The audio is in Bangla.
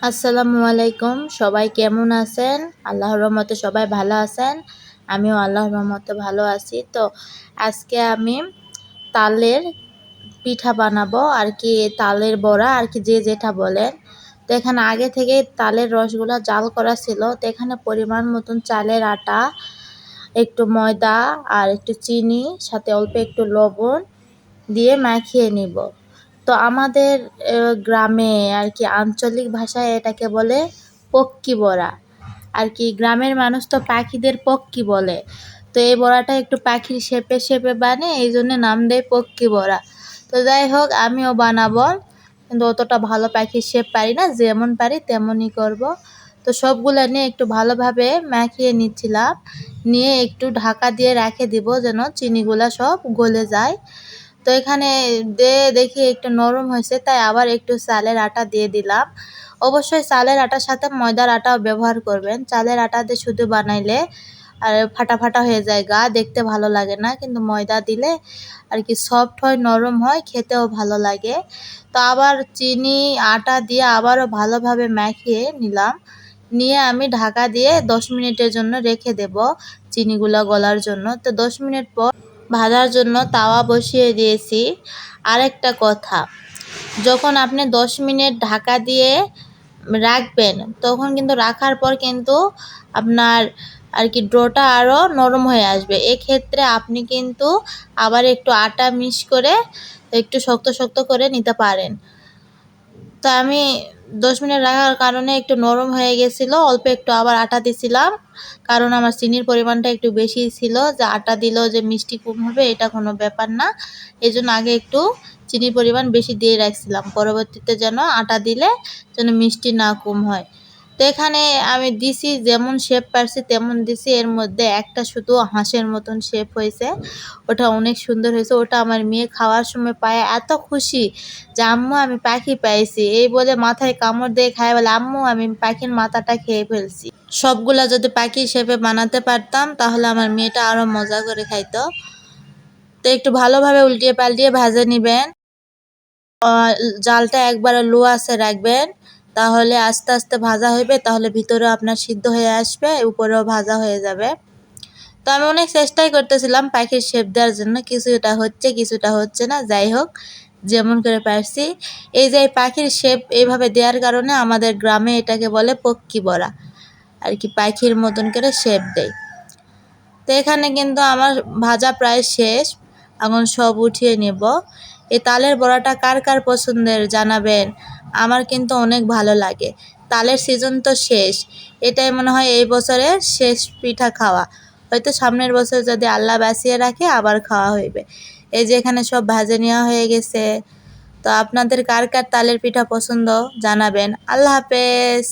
আসসালামু আলাইকুম। সবাই কেমন আছেন? আল্লাহর রহমতে সবাই ভালো আছেন। আমিও আল্লাহর রহমতে ভালো আছি। তো আজকে আমি তালের পিঠা বানাবো আর কি, তালের বড়া আর কি, যে যেটা বলেন। তো এখানে আগে থেকে তালের রসগুলো জাল করা ছিল। তো এখানে পরিমাণ মতন চালের আটা, একটু ময়দা আর একটু চিনি, সাথে অল্প একটু লবণ দিয়ে মাখিয়ে নিব। তো আমাদের গ্রামে আর কি আঞ্চলিক ভাষায় এটাকে বলে পক্কি বড়া। আর কি গ্রামের মানুষ তো পাখিদের পক্কি বলে। তো এই বড়াটা একটু পাখির শেপে শেপে বানিয়ে এই জন্য নাম দেয় পক্কি বড়া। তো যাই হোক, আমিও বানাবো, কিন্তু অতটা ভালো পাখির শেপ পারি না, যেমন পারি তেমনই করব। তো সবগুলো নিয়ে একটু ভালোভাবে মাখিয়ে নিচ্ছিলাম, নিয়ে একটু ঢাকা দিয়ে রেখে দিব যেন চিনিগুলা সব গলে যায়। তো এখানে দেখি একটু নরম হয়েছে, তাই আবার একটু চালের আটা দিয়ে দিলাম। অবশ্যই চালের আটার সাথে ময়দার আটাও ব্যবহার করবেন। চালের আটা দিয়ে শুধু বানাইলে আর ফাটা ফাটা হয়ে যায়, দেখতে ভালো লাগে না, কিন্তু ময়দা দিলে আর কি সফট হয়, নরম হয়, খেতেও ভালো লাগে। তো আবার চিনি আটা দিয়ে আবারও ভালোভাবে মাখিয়ে নিলাম, নিয়ে আমি ঢাকা দিয়ে 10 মিনিটের জন্য রেখে দেব চিনিগুলো গলার জন্য। তো 10 মিনিট পর ভাজার জন্য তাওয়া বসিয়ে দিয়েছি। আরেকটা কথা, যখন আপনি 10 মিনিট ঢাকা দিয়ে রাখবেন, তখন কিন্তু রাখার পর কিন্তু আপনার আর কি ডোটা আরও নরম হয়ে আসবে। এক্ষেত্রে আপনি কিন্তু আবার একটু আটা মিক্স করে একটু শক্ত শক্ত করে নিতে পারেন। তো আমি 10 মিনিট রাখার কারণে একটু নরম হয়ে গেছিলো, অল্প একটু আবার আটা দিছিলাম, কারণ আমার চিনির পরিমাণটা একটু বেশি ছিল। যে আটা দিলেও যে মিষ্টি কম হবে এটা কোনো ব্যাপার না, এই জন্য আগে একটু চিনির পরিমাণ বেশি দিয়ে রাখছিলাম, পরবর্তীতে যেন আটা দিলে যেন মিষ্টি না কম হয়। তো এখানে আমি দিছি, যেমন শেপ পারছি তেমন দিছি। এর মধ্যে একটা শুধু হাঁসের মতন শেপ হয়েছে, ওটা অনেক সুন্দর হয়েছে। ওটা আমার মেয়ে খাওয়ার সময় পায় এত খুশি যে আম্মু আমি পাখি পাইছি, এই বলে মাথায় কামড় দিয়ে খায়, বলে আম্মু আমি পাখির মাথাটা খেয়ে ফেলছি। সবগুলা যদি পাখি শেপে বানাতে পারতাম তাহলে আমার মেয়েটা আরো মজা করে খাইতো। তো একটু ভালোভাবে উল্টিয়ে পাল্টিয়ে ভাজে নিবেন। জালটা একবারে লো আঁচে রাখবেন, তাহলে আস্তে আস্তে ভাজা হইবে, তাহলে ভিতরেও আপনার সিদ্ধ হয়ে আসবে, উপরেও ভাজা হয়ে যাবে। তো আমি অনেক চেষ্টাই করতেছিলাম পাখির শেপ দেওয়ার জন্য, কিছুটা হচ্ছে কিছুটা হচ্ছে না। যাই হোক, যেমন করে পারছি। এই যে পাখির শেপ এইভাবে দেওয়ার কারণে আমাদের গ্রামে এটাকে বলে পক্কি বড়া আর কি, পাখির মতন করে শেপ দেয়। তো এখানে কিন্তু আমার ভাজা প্রায় শেষ, এখন সব উঠিয়ে নেব। এই তালের বড়াটা কার কার পছন্দের জানাবেন, আমার কিন্তু অনেক ভালো লাগে। তালের সিজন তো শেষ, এটাই মনে হয় এই বছরের শেষ পিঠা খাওয়া। হয়তো সামনের বছর যদি আল্লাহ বাঁচিয়ে রাখে আবার খাওয়া হইবে। এই যে এখানে সব ভাজে নেওয়া হয়ে গেছে। তো আপনাদের কার কার তালের পিঠা পছন্দ জানাবেন। আল্লাহ হাফেজ।